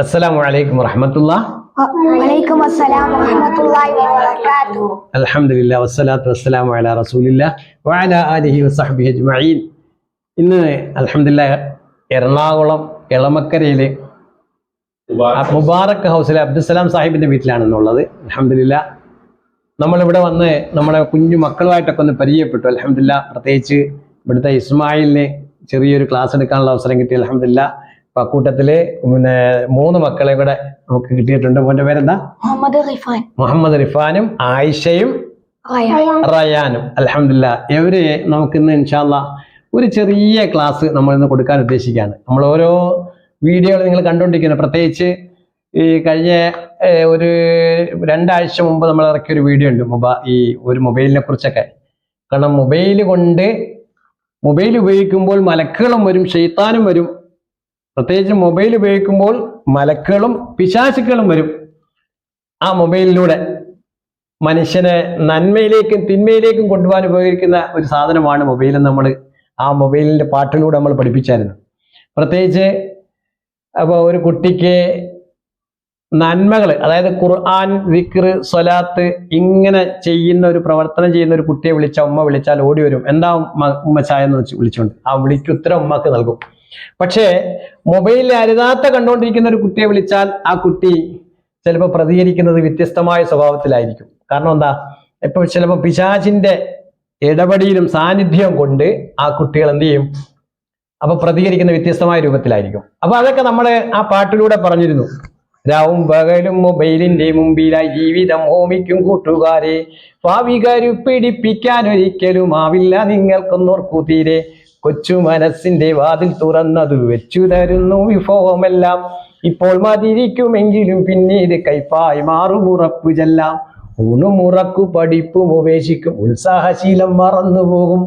അസ്സലാമു അലൈക്കും വറഹ്മത്തുള്ളാഹി. വഅലൈക്കും അസ്സലാം വറഹ്മത്തുള്ളാഹി വബറകാതുഹു. അൽഹംദുലില്ലാഹി വസ്സലാത്തു വസ്സലാമു അലാ റസൂലില്ലാഹി വഅലാ ആലിഹി വസഹ്ബിഹി അജ്മഈൻ. ഇന്ന് അൽഹംദുലില്ലാഹ് എറണാകുളം എളമക്കരയിലെ മുബാറക് ഹൗസിലെ അബ്ദുസ്സലാം സാഹിബിന്റെ വീട്ടിലാണെന്നുള്ളത്. അൽഹംദുലില്ലാഹ് നമ്മളിവിടെ വന്ന് നമ്മുടെ കുഞ്ഞു മക്കളുമായിട്ടൊക്കെ ഒന്ന് പരിചയപ്പെട്ടു. അൽഹംദുലില്ലാഹ് പ്രത്യേകിച്ച് ഇവിടുത്തെ ഇസ്മായിലിന് ചെറിയൊരു ക്ലാസ് എടുക്കാനുള്ള അവസരം കിട്ടി. അൽഹംദുലില്ലാഹ് അപ്പൊ അക്കൂട്ടത്തില് 3 മക്കളെ കൂടെ നമുക്ക് കിട്ടിയിട്ടുണ്ട്. മോന്റെ പേരെന്താ? മുഹമ്മദ് റിഫാനും ആയിഷയും റയാനും. അൽഹംദുലില്ലാഹ് ഇവര് നമുക്കിന്ന് ഇൻഷാ അല്ലാഹ് ഒരു ചെറിയ ക്ലാസ് നമ്മളിന്ന് കൊടുക്കാൻ ഉദ്ദേശിക്കുകയാണ്. നമ്മൾ ഓരോ വീഡിയോകൾ നിങ്ങൾ കണ്ടുകൊണ്ടിരിക്കുന്നത്, പ്രത്യേകിച്ച് ഈ കഴിഞ്ഞ ഒരു 2 ആഴ്ച മുമ്പ് നമ്മൾ ഇറക്കിയ ഒരു വീഡിയോ ഉണ്ട് ഈ ഒരു മൊബൈലിനെ കുറിച്ചൊക്കെ. കാരണം മൊബൈൽ ഉപയോഗിക്കുമ്പോൾ മലക്കുകളും വരും, ശൈത്താനും വരും. പ്രത്യേകിച്ച് മൊബൈൽ ഉപയോഗിക്കുമ്പോൾ മലക്കുകളും പിശാചുക്കളും വരും. ആ മൊബൈലിലൂടെ മനുഷ്യനെ നന്മയിലേക്കും തിന്മയിലേക്കും കൊണ്ടുപോകാൻ ഉപയോഗിക്കുന്ന ഒരു സാധനമാണ് മൊബൈൽ. നമ്മൾ ആ മൊബൈലിന്റെ പാട്ടിലൂടെ നമ്മൾ പഠിപ്പിച്ചായിരുന്നു. പ്രത്യേകിച്ച് അപ്പോൾ ഒരു കുട്ടിക്ക് നന്മകൾ, അതായത് ഖുർആൻ, ദിക്ർ, സ്വലാത്ത് ഇങ്ങനെ ചെയ്യുന്ന ഒരു പ്രവർത്തനം ചെയ്യുന്ന ഒരു കുട്ടിയെ ഉമ്മ വിളിച്ചാൽ ഓടി വരും. എന്താ ഉമ്മച്ചായ എന്ന് വിളിച്ചുകൊണ്ട് ആ വിളിക്ക് ഉത്തരം ഉമ്മക്ക് നൽകും. പക്ഷേ മൊബൈലിൽ അരുതാത്ത കണ്ടുകൊണ്ടിരിക്കുന്ന ഒരു കുട്ടിയെ വിളിച്ചാൽ ആ കുട്ടി ചിലപ്പോൾ പ്രതികരിക്കുന്നത് വ്യത്യസ്തമായ സ്വഭാവത്തിലായിരിക്കും. കാരണം എന്താ, ഇപ്പൊ ചിലപ്പോൾ പിശാചിന്റെ ഇടപെടലും സാന്നിധ്യം കൊണ്ട് ആ കുട്ടികൾ എന്ത് ചെയ്യും, അപ്പൊ പ്രതികരിക്കുന്ന വ്യത്യസ്തമായ രൂപത്തിലായിരിക്കും. അപ്പൊ അതൊക്കെ നമ്മൾ ആ പാട്ടിലൂടെ പറഞ്ഞിരുന്നു. രാവും പകലും മൊബൈലിന്റെ മുമ്പിലായി ജീവിതം ഹോമിക്കും കൂട്ടുകാരെ, ഭാവികരു പിടിപ്പിക്കാൻ ഒരിക്കലും ആവില്ല നിങ്ങൾക്കൊന്നോർക്കു തീരെ. കൊച്ചു മനസ്സിന്റെ വാതിൽ തുറന്നതു വെച്ചു തരുന്നു വിഭവമെല്ലാം, ഇപ്പോൾ മതിരിക്കുമെങ്കിലും പിന്നീട് കൈപ്പായി മാറുമുറപ്പു ചെല്ലാം. ഊണുമുറക്കു പഠിപ്പും ഉപേക്ഷിക്കും, ഉത്സാഹശീലം മറന്നുപോകും.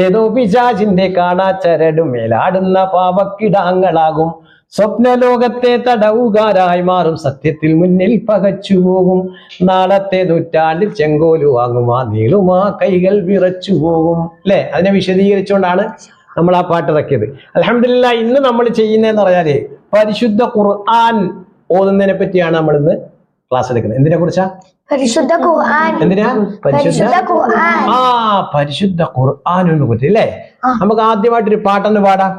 ഏതോ പിശാചിന്റെ കാണാച്ചരടും മേലാടുന്ന പാവക്കിടാങ്ങളാകും. സ്വപ്നലോകത്തെ തടവുകാരായി മാറും, സത്യത്തിൽ മുന്നിൽ പകച്ചു പോകും. നാളത്തെ നൂറ്റാണ്ടിൽ ചെങ്കോലു വാങ്ങുമാ നീളുമാ കൈകൾ വിറച്ചു പോകും. അല്ലെ? അതിനെ വിശദീകരിച്ചുകൊണ്ടാണ് നമ്മൾ ആ പാട്ട് ഇറക്കിയത്. അൽഹംദുലില്ലാഹ് ഇന്ന് നമ്മൾ ചെയ്യുന്നതെന്ന് പറഞ്ഞാല് പരിശുദ്ധ ഖുർആൻ ഓതുന്നതിനെ പറ്റിയാണ് നമ്മൾ ഇന്ന് ക്ലാസ് എടുക്കുന്നത്. എന്തിനെ കുറിച്ചാ? പരിശുദ്ധ ഖുർആൻ. എന്തിനാ? പരിശുദ്ധ ഖുർആനിനെ കുറിച്ച് അല്ലേ? നമുക്ക് ആദ്യമായിട്ടൊരു പാട്ടൊന്ന് പാടാം.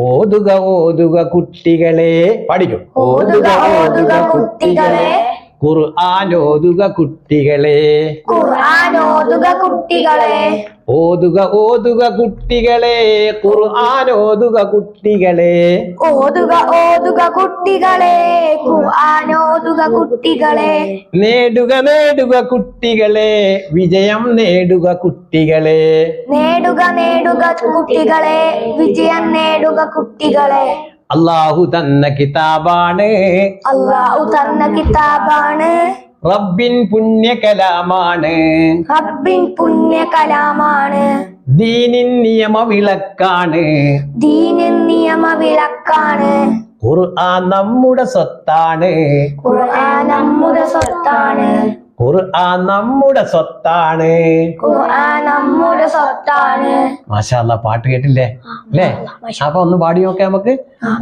ഓതുക ഓതുക കുട്ടികളെ, പഠിക്കും. ഓതുക ഓതുക കുട്ടികളെ, ഖുർആൻ ഓതുക കുട്ടികളെ, ഖുർആൻ ഓതുക കുട്ടികളെ, ഓതുക ഓതുക കുട്ടികളെ, ഖുർആൻ ഓതുക കുട്ടികളെ, ഓതുക ഓതുക കുട്ടികളെ, ഖുർആൻ ഓതുക കുട്ടികളെ, നേടുക നേടുക കുട്ടികളെ, വിജയം നേടുക കുട്ടികളെ, നേടുക നേടുക കുട്ടികളെ, വിജയം നേടുക കുട്ടികളെ. അല്ലാഹു തന്ന കിതാബാണ്, അല്ലാഹു തന്ന കിതാബാണ്, റബ്ബിൻ പുണ്യ കലാമാണ്, റബ്ബിൻ പുണ്യ കലാമാണ്, ദീനിൻ നിയമ വിളക്കാണ്, ദീനിൻ നിയമ വിളക്കാണ്. ഖുർആൻ നമ്മുടെ സ്വത്താണ്, ഖുർആൻ നമ്മുടെ സ്വത്താണ്, ഖുർആൻ നമ്മുടെ സ്വത്താണ്. ഖുർആൻ നമ്മുടെ സ്വത്താണ്. മാഷാ അല്ലാഹ്, പാട്ട് കേട്ടില്ലേ അല്ലേ? അപ്പൊ ഒന്ന് പാടി നോക്കാം നമുക്ക്.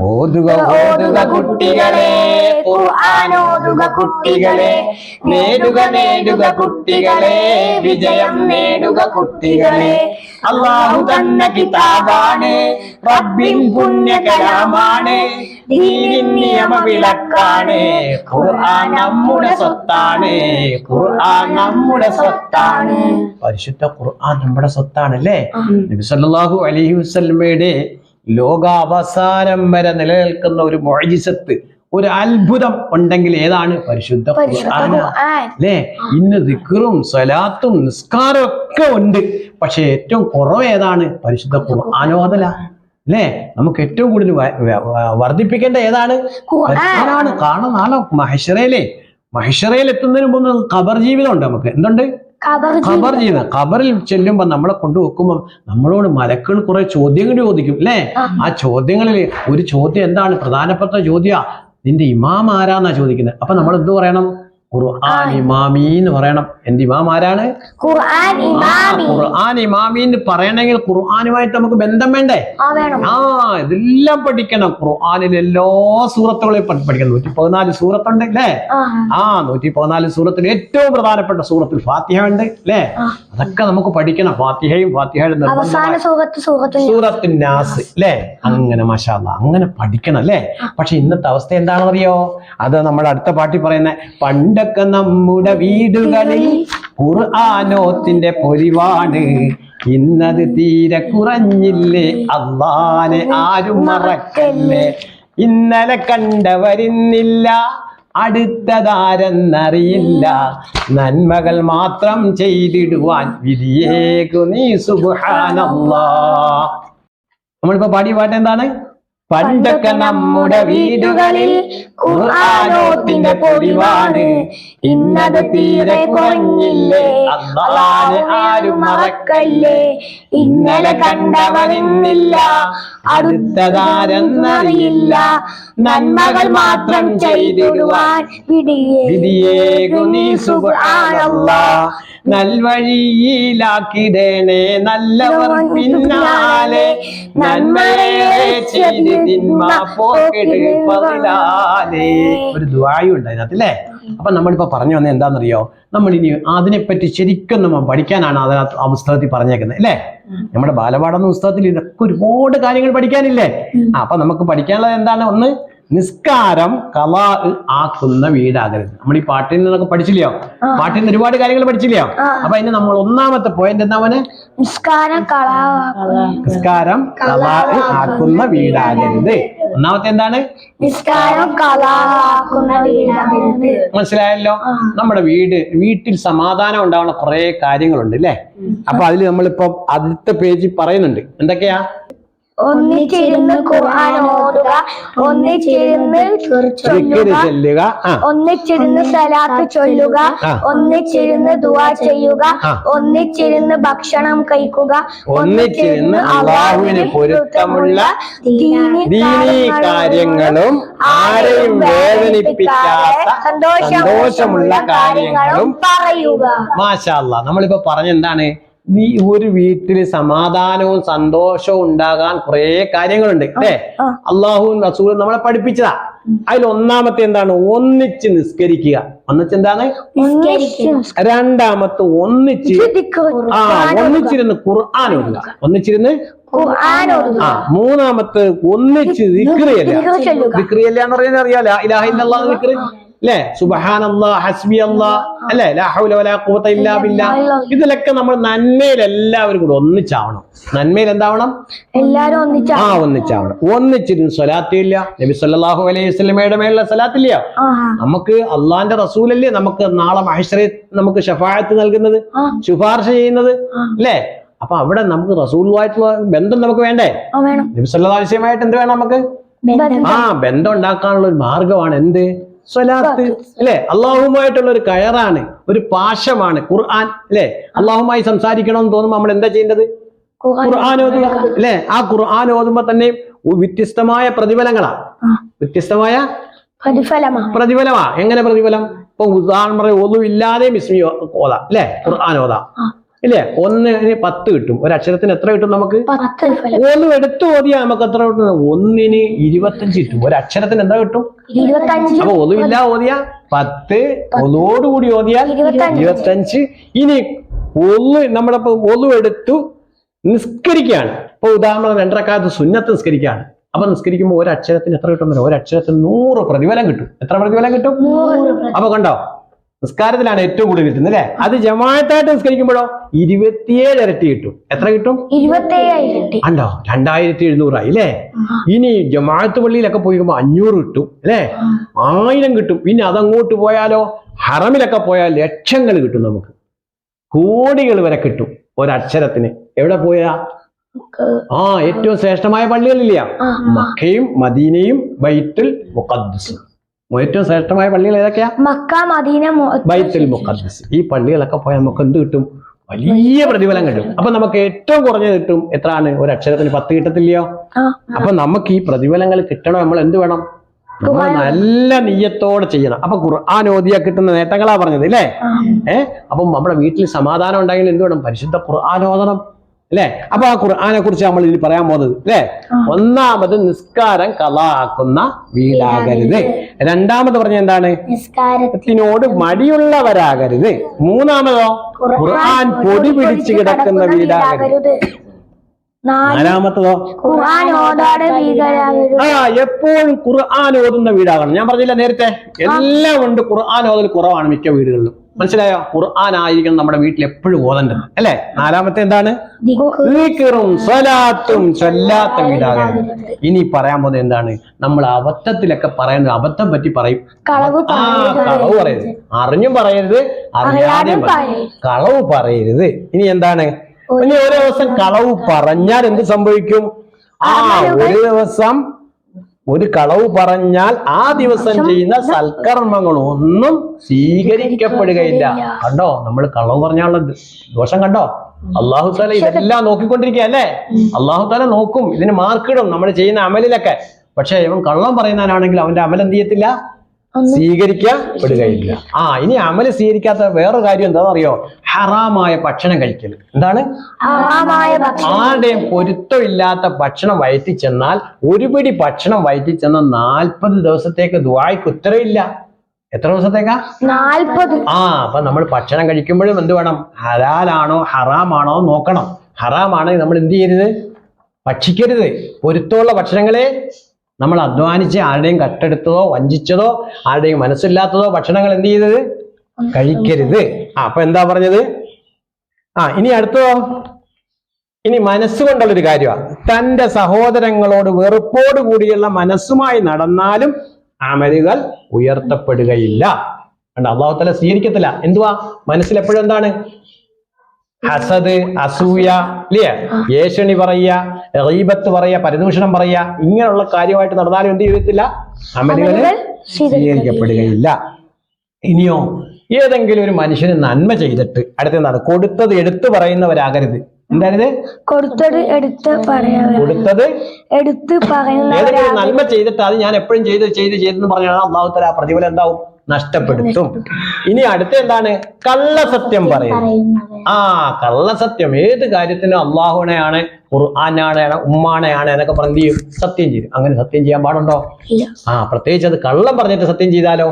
ഓതുക ഓതുക കുട്ടികളെ, ഖുർആൻ ഓതുക കുട്ടികളെ, നേടുക നേടുക കുട്ടികളെ, വിജയം നേടുക കുട്ടികളെ. അല്ലാഹു തന്ന കിതാബാണ്, റബ്ബിൻ പുണ്യ കലാമാണ്, ദീനിൻ നിയമ വിളക്കാണ്. ഖുർആൻ നമ്മുടെ സ്വത്താണ്, ഖുർആൻ നമ്മുടെ സ്വത്താണ്. പരിശുദ്ധ ഖുർആൻ നമ്മുടെ സ്വത്താണല്ലേ? നബി സല്ലല്ലാഹു അലൈഹി വസല്ലമയുടെ ലോകാവസാനം വരെ നിലനിൽക്കുന്ന ഒരു മുഅ്ജിസത്ത്, ഒരു അത്ഭുതം ഉണ്ടെങ്കിൽ ഏതാണ്? പരിശുദ്ധ ഖുർആൻ അല്ലേ? ഇന്ന് ദിക്റും സ്വലാത്തും നിസ്കാരവും ഒക്കെ ഉണ്ട്, പക്ഷെ ഏറ്റവും കുറവ് ഏതാണ്? പരിശുദ്ധ ഖുർആൻ ഓതല അല്ലേ? നമുക്ക് ഏറ്റവും കൂടുതൽ വർദ്ധിപ്പിക്കേണ്ട ഏതാണ്? ഖുർആനാണ്. കാരണം നാളെ മഹിഷറയിൽ എത്തുന്നതിന് മുമ്പ് ഖബർ ജീവിതം ഉണ്ട്. നമുക്ക് എന്തുണ്ട്? ഖബർ ജീവിതം. ഖബറിൽ ചെല്ലുമ്പോ നമ്മളെ കൊണ്ടുവെക്കുമ്പോൾ നമ്മളോട് മലക്കൾ കുറെ ചോദ്യങ്ങൾ ചോദിക്കും അല്ലേ? ആ ചോദ്യങ്ങളിൽ ഒരു ചോദ്യം എന്താണ്? പ്രധാനപ്പെട്ട ചോദ്യ, നിന്റെ ഇമാം ആരാന്നാ ചോദിക്കുന്നത്. അപ്പൊ നമ്മൾ എന്ത് പറയണം? ഖുർആൻ ഇമാമി എന്ന് പറയണം. എന്റെ ഇമാം ആരാണ്? ഖുർആൻ ഇമാമി. ഖുർആൻ ഇമാമി എന്ന് പറയണമെങ്കിൽ ഖുർആനുമായിട്ട് നമുക്ക് ബന്ധം വേണ്ടേ? വേണം. ഇതെല്ലാം പഠിക്കണം. ഖുർആനിൽ എല്ലാ സൂറത്തുകളെയും പഠിക്കണം. 114 സൂറത്തുണ്ട് അല്ലേ? 114 സൂറത്തിൽ ഏറ്റവും പ്രധാനപ്പെട്ട സൂറത്തിൽ ഫാത്തിഹ ഉണ്ട് അല്ലേ? അതൊക്കെ നമുക്ക് പഠിക്കണം. ഫാത്തിഹയും ഫാത്തിഹയുടെ അവസാന സൂറത്തുൻ നാസ് അല്ലേ? അങ്ങനെ മാഷാ അല്ലാഹ് അങ്ങനെ പഠിക്കണം അല്ലേ? പക്ഷെ ഇന്നത്തെ അവസ്ഥ എന്താണെന്നറിയോ? അത് നമ്മുടെ അടുത്ത പാട്ടി പറയുന്ന പണ്ടൊക്കെ നമ്മുടെ വീടുകളിൽ ഖുർആനോത്തിന്റെ പൊലിവാണ്, ഇന്നത് തീരെ കുറഞ്ഞില്ലേ, അള്ളാനെ ആരും മറക്കല്ലേ, ഇന്നലെ കണ്ടവരുന്നില്ല, അടുത്തതാരെന്നറിയില്ല, നന്മകൾ മാത്രം ചെയ്തിടുവാൻ വിധിയേകു നീ സുബ്ഹാനല്ലാഹ്. നമ്മളിപ്പോ പാടിയ പാട്ട് എന്താണ്? പണ്ടൊക്കെ നമ്മുടെ വീടുകളിൽ ഖുർആനോത്തിന്റെ പൊലിവാണ്, ഇന്നത് തീരെ കുറഞ്ഞില്ലേ, അല്ലാഹനെ ആരും മറക്കല്ലേ, ഇന്നലെ കണ്ടവരിന്നില്ല, അടുത്തതാരെന്നറിയില്ല, നന്മകൾ മാത്രം ചെയ്തിടുവാൻ വിധിയേകു നീ സുബ്ഹാനല്ലാഹ്. നൽവഴിയിലാക്കിടേണേ നല്ലവർ പിന്നാലെ, നന്മയെ ചെയ്ത് തിന്മ പോക്കിട് പതിലാലേ. ഒരു ദുആയും ഉണ്ട് അതിനകത്ത് അല്ലേ? അപ്പൊ നമ്മളിപ്പോ പറഞ്ഞു വന്നത് എന്താണെന്നറിയോ? നമ്മൾ ഇനി അതിനെപ്പറ്റി ശരിക്കും നമ്മൾ പഠിക്കാനാണ് അതിനകത്ത് ആ പുസ്തകത്തിൽ പറഞ്ഞേക്കുന്നത് അല്ലേ? നമ്മുടെ ബാലപാഠ പുസ്തകത്തിൽ ഇതൊക്കെ ഒരുപാട് കാര്യങ്ങൾ പഠിക്കാനില്ലേ? അപ്പൊ നമുക്ക് പഠിക്കാനുള്ളത് എന്താണ്? ഒന്ന്, നിസ്കാരം ഖളാ ആക്കുന്ന വീടാകരുത്. നമ്മൾ ഈ പാട്ടിൽ നിന്നൊക്കെ പഠിച്ചില്ലയോ? പാട്ടിൽ നിന്ന് ഒരുപാട് കാര്യങ്ങൾ പഠിച്ചില്ലയോ? അപ്പൊ അതിന് നമ്മൾ ഒന്നാമത്തെ പോയിന്റ് എന്താ മോനെ? നിസ്കാരം ഖളാ ആക്കുന്ന വീടാകരുത്. ഒന്നാമത്തെ എന്താണ്? നിസ്കാരം ഖളാ ആക്കുന്ന വീടാകരുത്. മനസ്സിലായല്ലോ? നമ്മുടെ വീട്ടിൽ സമാധാനം ഉണ്ടാവുന്ന കുറെ കാര്യങ്ങളുണ്ട് അല്ലേ? അപ്പൊ അതിൽ നമ്മളിപ്പോ ആദ്യത്തെ പേജിൽ പറയുന്നുണ്ട്. എന്തൊക്കെയാ? ഒന്നിച്ചിരുന്ന് ഖുർആൻ ഓതുക, ഒന്നിച്ചിരുന്ന് ചൊല്ലുക, ഒന്നിച്ചിരുന്ന് സലാത്ത് ചൊല്ലുക, ഒന്നിച്ചിരുന്ന് ദുആ ചെയ്യുക, ഒന്നിച്ചിരുന്ന് ഭക്ഷണം കഴിക്കുക, ഒന്നിച്ചിരുന്ന് അല്ലാഹുവിന് പൊരുത്തമുള്ള ദീനീ കാര്യങ്ങളും ആരെയും വേദനിപ്പിക്കാത്ത സന്തോഷമുള്ള കാര്യങ്ങളും പറയുക. മാഷാ അല്ലാഹ്. നമ്മളിപ്പോ പറഞ്ഞെന്താണ്? ഈ ഒരു വീട്ടില് സമാധാനവും സന്തോഷവും ഉണ്ടാകാൻ കുറെ കാര്യങ്ങളുണ്ട് അല്ലേ? അള്ളാഹുവും റസൂലും നമ്മളെ പഠിപ്പിച്ചതാ. അതിൽ ഒന്നാമത്തെ എന്താണ്? ഒന്നിച്ച് നിസ്കരിക്കുക. ഒന്നിച്ചെന്താണ്? രണ്ടാമത്തെ ഒന്നിച്ചിരുന്ന് ഖുർആൻ ഓതുക. ഒന്നിച്ചിരുന്ന് മൂന്നാമത്തെ ഒന്നിച്ച് ദിക്റിയല്ല എന്ന് പറയുന്നത് അറിയാലോ? ലാ ഇലാഹ ഇല്ലല്ലാഹ് ദിക്ർ അല്ലേ? സുബ്ഹാനല്ലാഹ് ഹസ്ബി അല്ലാഹ് അല്ലേ? ലാ ഹൗല വലാ ഖുവത ഇല്ലാ ബില്ലാഹ്. ഇതിലൊക്കെ നമ്മൾ നന്മയിൽ എല്ലാവരും കൂടെ ഒന്നിച്ചാവണം. നന്മയിൽ എന്താവണം? എല്ലാവരും ഒന്നിച്ചാവണം. ഒന്നിച്ചിരുന്ന് സ്വലാത്തില്ല. നബി സല്ലല്ലാഹു അലൈഹി വസല്ലമയുടെ മേലുള്ള സ്വലാത്തില്ല. നമുക്ക് അള്ളാന്റെ റസൂലല്ലേ നമുക്ക് നാളെ മഹ്ശറിൽ നമുക്ക് ശഫാഅത്ത് നൽകുന്നത്, ശുപാർശ ചെയ്യുന്നത് അല്ലേ? അപ്പൊ അവിടെ നമുക്ക് റസൂലുള്ളാഹിയുള്ള ബന്ധം നമുക്ക് വേണ്ടേ? നബി സല്ലല്ലാഹു അലൈഹി വസല്ലമയായിട്ട് എന്ത് വേണം നമുക്ക്? ബന്ധം ഉണ്ടാക്കാനുള്ള ഒരു മാർഗമാണ് എന്ത്? സ്വലാത്ത് അല്ലെ? അള്ളാഹുമായിട്ടുള്ള ഒരു കയറാണ്, ഒരു പാശമാണ് ഖുർആൻ അല്ലെ? അള്ളാഹുമായി സംസാരിക്കണമെന്ന് തോന്നുമ്പോ നമ്മൾ എന്താ ചെയ്യേണ്ടത്? ഖുർആൻ ഓതുക അല്ലെ? ആ ഖുർആൻ ഓതുമ്പോ തന്നെ വ്യത്യസ്തമായ പ്രതിഫലങ്ങളാ. വ്യത്യസ്തമായ പ്രതിഫലമാ. എങ്ങനെ പ്രതിഫലം? ഇപ്പൊ ഉദാഹരണം പറയും, ഒന്നും ഇല്ലാതെ ബിസ്മി ഓതാ അല്ലെ? ഖുർആൻ ഓതാ ഇല്ലേ? 1ന് 10 കിട്ടും. ഒരു അക്ഷരത്തിന് എത്ര കിട്ടും നമുക്ക്? 1 എടുത്ത് ഓതിയാ നമുക്ക് എത്ര കിട്ടും? 1ന് 25 കിട്ടും. ഒരു അക്ഷരത്തിന് എന്താ കിട്ടും? 25. അപ്പൊ ഒന്നുമില്ല ഓതിയാ 10, ഒന്നോടുകൂടി ഓതിയാൽ 25. ഇനി നമ്മുടെ ഒന്നു എടുത്തു നിസ്കരിക്കുകയാണ്. ഇപ്പൊ ഉദാഹരണം 2 റക്അത്ത് സുന്നത്ത് നിസ്കരിക്കുകയാണ്. അപ്പൊ നിസ്കരിക്കുമ്പോൾ ഒരു അക്ഷരത്തിന് എത്ര കിട്ടും? ഒരു അക്ഷരത്തിന് 100 പ്രതിഫലം കിട്ടും. എത്ര പ്രതിഫലം കിട്ടും? 100. അപ്പൊ കണ്ടോ, നിസ്കാരത്തിലാണ് ഏറ്റവും കൂടുതൽ കിട്ടുന്നത് അല്ലെ? അത് ജമാഅത്തായിട്ട് നിസ്കരിക്കുമ്പോഴോ 27 ഇരട്ടി കിട്ടും. എത്ര കിട്ടും? 27. കണ്ടോ, 2700 ആയി അല്ലേ? ഇനി ജമാഅത്ത് പള്ളിയിലൊക്കെ പോയിക്കുമ്പോ 500 കിട്ടും അല്ലെ? 1000 കിട്ടും. പിന്നെ അതങ്ങോട്ട് പോയാലോ, ഹറമിലൊക്കെ പോയാൽ ലക്ഷങ്ങൾ കിട്ടും. നമുക്ക് കോടികൾ വരെ കിട്ടും ഒരക്ഷരത്തിന്. എവിടെ പോയാ? ഏറ്റവും ശ്രേഷ്ഠമായ പള്ളികളില്ല? മക്കയും മദീനയും ബൈത്തുൽ മുഖദ്ദസും. ഏറ്റവും ശ്രേഷ്ഠമായ പള്ളികൾ ഏതൊക്കെയാ? മക്ക, മദീന, ബൈത്തുൽ മുഖദ്ദസ്. ഈ പള്ളികളൊക്കെ പോയാൽ നമുക്ക് എന്ത് കിട്ടും? വലിയ പ്രതിഫലം കിട്ടും. അപ്പൊ നമുക്ക് ഏറ്റവും കുറഞ്ഞത് കിട്ടും. എത്രയാണ്? ഒരു അക്ഷരത്തിന് 10 കിട്ടത്തില്ലയോ? അപ്പൊ നമുക്ക് ഈ പ്രതിഫലങ്ങൾ കിട്ടണോ നമ്മൾ എന്ത് വേണം? നമ്മൾ നല്ല നിയ്യത്തോടെ ചെയ്യണം. അപ്പൊ ഖുർആൻ ഓതിയാ കിട്ടുന്ന നേട്ടങ്ങളാ പറഞ്ഞത് അല്ലേ? അപ്പം നമ്മുടെ വീട്ടിൽ സമാധാനം ഉണ്ടായെങ്കിൽ എന്ത് വേണം? പരിശുദ്ധ ഖുർആൻ ഓതണം അല്ലെ? അപ്പൊ ആ ഖുർആനെ കുറിച്ച് നമ്മൾ ഇനി പറയാൻ പോകുന്നത് അല്ലെ. ഒന്നാമത് നിസ്കാരം കളാക്കുന്ന വീടാകരുത്. രണ്ടാമത് പറഞ്ഞ എന്താണ്? നിസ്കാരത്തിനോട് മടിയുള്ളവരാകരുത്. മൂന്നാമതോ ഖുർആൻ പൊടി പിടിച്ച് കിടക്കുന്ന വീടാകരുത്. നാലാമത്തതോ എപ്പോഴും ഖുർആൻ ഓതുന്ന വീടാകണം. ഞാൻ പറഞ്ഞില്ല നേരത്തെ, എല്ലാം ഉണ്ട്. ഖുർആൻ ഓതൽ കുറവാണ് മിക്ക വീടുകളിലും. മനസ്സിലായോ? ഖുർആൻ ആയിരിക്കണം നമ്മുടെ വീട്ടിൽ എപ്പോഴും ഓതേണ്ടത് അല്ലെ. നാലാമത്തെ എന്താണ്? ദിക്റും സ്വലാത്തും ചൊല്ലാത്ത വീടാകരുത്. ഇനി പറയാൻ പോകുന്നത് എന്താണ്? നമ്മൾ അബദ്ധത്തിലൊക്കെ പറയുന്നത്, അബദ്ധം പറ്റി പറയും. കളവ് പറയരുത്. അറിഞ്ഞും പറയരുത്, അറിയാതെയും കളവ് പറയരുത്. ഇനി എന്താണ്? ഇനി ഒരു ദിവസം കളവ് പറഞ്ഞാൽ എന്ത് സംഭവിക്കും? ഒരു ദിവസം ഒരു കളവ് പറഞ്ഞാൽ ആ ദിവസം ചെയ്യുന്ന സൽക്കർമ്മങ്ങളൊന്നും സ്വീകരിക്കപ്പെടുകയില്ല. കണ്ടോ, നമ്മൾ കളവ് പറഞ്ഞാലുള്ള ദോഷം കണ്ടോ? അള്ളാഹു താല ഇതെല്ലാം നോക്കിക്കൊണ്ടിരിക്കുക അല്ലേ? അള്ളാഹു താല നോക്കും, ഇതിന് മാർക്കിടും നമ്മൾ ചെയ്യുന്ന അമലിലൊക്കെ. പക്ഷെ ഇവൻ കള്ളം പറയുന്നവനാണെങ്കിൽ അവന്റെ അമൽ എന്ത് ചെയ്യത്തില്ല? സ്വീകരിക്കപ്പെടുകയില്ല. ഇനി അമല് സ്വീകരിക്കാത്ത വേറൊരു കാര്യം എന്താണെന്നറിയോ? ഹറാമായ ഭക്ഷണം കഴിക്കൽ. എന്താണ്? ആരുടെയും പൊരുത്തമില്ലാത്ത ഭക്ഷണം വയറ്റി ചെന്നാൽ, ഒരു പിടി ഭക്ഷണം വയറ്റി ചെന്നാൽ 40 ദിവസത്തേക്ക് ദുആയ്ക്ക് ഉത്തരവില്ല. എത്ര ദിവസത്തേക്കാ? 40. അപ്പൊ നമ്മൾ ഭക്ഷണം കഴിക്കുമ്പോഴും എന്ത് വേണം? ഹലാലാണോ ഹറാമാണോ നോക്കണം. ഹറാമാണെങ്കിൽ നമ്മൾ എന്ത് ചെയ്യരുത്? ഭക്ഷിക്കരുത്. പൊരുത്തമുള്ള ഭക്ഷണങ്ങളെ നമ്മൾ അധ്വാനിച്ച് ആരുടെയും കട്ടെടുത്തതോ വഞ്ചിച്ചതോ ആരുടെയും മനസ്സില്ലാത്തതോ ഭക്ഷണങ്ങൾ എന്ത് ചെയ്തത്? കഴിക്കരുത്. അപ്പൊ എന്താ പറഞ്ഞത്? ഇനി അടുത്തതോ? ഇനി മനസ്സുകൊണ്ടുള്ളൊരു കാര്യമാണ്. തന്റെ സഹോദരങ്ങളോട് വെറുപ്പോട് കൂടിയുള്ള മനസ്സുമായി നടന്നാലും അമലുകൾ ഉയർത്തപ്പെടുകയില്ല. കണ്ട, അല്ലാഹു തആല സ്വീകരിക്കത്തില്ല. എന്തുവാ? മനസ്സിൽ എപ്പോഴും എന്താണ്? ഹസദ്, അസൂയ, ഇല്ലേ? ഏഷണി പറയുക, ഗീബത്ത് പറയുക, പരദൂഷണം പറയുക, ഇങ്ങനെയുള്ള കാര്യമായിട്ട് നടന്നാലും എന്ത് ചെയ്യത്തില്ല? അമലുകൾ സ്വീകരിക്കപ്പെടുകയില്ല. ഇനിയോ, ഏതെങ്കിലും ഒരു മനുഷ്യന് നന്മ ചെയ്തിട്ട് അടുത്തെന്താണ്? കൊടുത്തത് എടുത്തു പറയുന്നവരാകരുത്. എന്തായത്? കൊടുത്തത് എടുത്ത് ഏതെങ്കിലും നന്മ ചെയ്തിട്ട് അത് ഞാൻ എപ്പോഴും ചെയ്തെന്ന് പറഞ്ഞാൽ അല്ലാഹു തആല ആ പ്രതിഫലം എന്താവും? നഷ്ടപ്പെടുത്തും. ഇനി അടുത്ത എന്താണ്? കള്ളസത്യം പറയുന്നത്. കള്ളസത്യം ഏത് കാര്യത്തിനും അള്ളാഹുനെയാണ്, ഖുർആനാണ്, ഉമ്മാനെയാണ് എന്നൊക്കെ പറഞ്ഞ് ചെയ്യും, സത്യം ചെയ്യും. അങ്ങനെ സത്യം ചെയ്യാൻ പാടുണ്ടോ? പ്രത്യേകിച്ച് അത് കള്ളം പറഞ്ഞിട്ട് സത്യം ചെയ്താലോ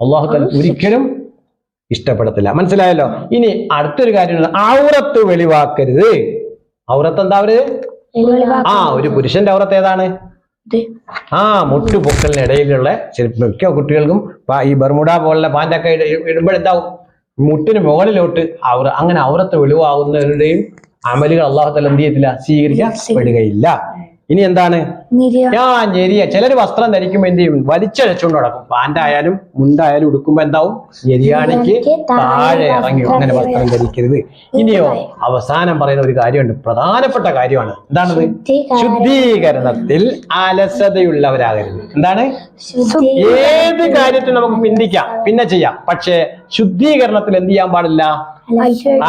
അള്ളാഹു തആല ഒരിക്കലും ഇഷ്ടപ്പെടത്തില്ല. മനസ്സിലായല്ലോ? ഇനി അടുത്തൊരു കാര്യം, ഔറത്ത് വെളിവാക്കരുത്. ഔറത്ത് എന്താ? ഒരു പുരുഷന്റെ ഔറത്ത് ഏതാണ്? മുട്ടുപൊക്കലിനിടയിലുള്ള മിക്ക കുട്ടികൾക്കും ഈ ബർമുഡ പോലുള്ള പാൻറ്റൊക്കെ ഇടുമ്പോഴെന്താവും? മുട്ടിന് മുകളിലോട്ട് അങ്ങനെ ഔറത്ത് വെളിവാകുന്നവരുടെയും അമലുകൾ അല്ലാഹു തആല എന്ത് ചെയ്യത്തില്ല? സ്വീകരിക്കപ്പെടുകയില്ല. ഇനി എന്താണ്? ഞെരിയ. ചിലർ വസ്ത്രം ധരിക്കുമ്പോ എന്ത് ചെയ്യും? വലിച്ചഴച്ചുകൊണ്ട് നടക്കും. പാൻറ്റായാലും മുണ്ടായാലും ഉടുക്കുമ്പോ എന്താവും? ഞെരിയാണിക്ക് താഴെ ഇറങ്ങി. അങ്ങനെ വസ്ത്രം ധരിക്കരുത്. ഇനിയോ, അവസാനം പറയുന്ന ഒരു കാര്യമുണ്ട്, പ്രധാനപ്പെട്ട കാര്യമാണ്. എന്താണത്? ശുദ്ധീകരണത്തിൽ അലസതയുള്ളവരാകരുത്. എന്താണ്? ഏത് കാര്യത്തിൽ നമുക്ക് പിന്തിക്കാം, പിന്നെ ചെയ്യാം. പക്ഷെ ശുദ്ധീകരണത്തിൽ എന്ത് ചെയ്യാൻ പാടില്ല?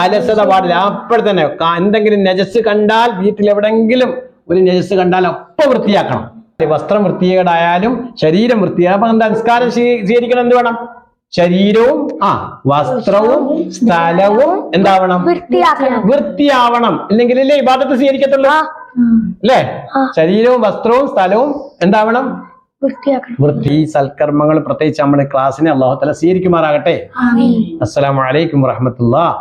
അലസത പാടില്ല. അപ്പോഴത്തന്നെ എന്തെങ്കിലും നജസ് കണ്ടാൽ, വീട്ടിൽ എവിടെങ്കിലും ഒരു നജസ് കണ്ടാൽ ഒപ്പം വൃത്തിയാക്കണം. വസ്ത്രം വൃത്തികേടായാലും ശരീരം വൃത്തിയാകും. അപ്പൊ എന്താ? നിസ്കാരം സ്വീകരിക്കണം. എന്ത് വേണം? ശരീരവും വസ്ത്രവും സ്ഥലവും എന്താവണം? വൃത്തിയാവണം. ഇല്ലെങ്കിലല്ലേ ഇബാദത്ത് സ്വീകരിക്കത്തുള്ളൂ അല്ലേ? ശരീരവും വസ്ത്രവും സ്ഥലവും എന്താവണം? വൃത്തി. സൽക്കർമ്മങ്ങൾ പ്രത്യേകിച്ച് നമ്മുടെ ക്ലാസ്സിനെ അല്ലാഹു തആല സ്വീകരിക്കുമാറാകട്ടെ. അസ്സലാമു അലൈക്കും വറഹ്മത്തുള്ളാഹി.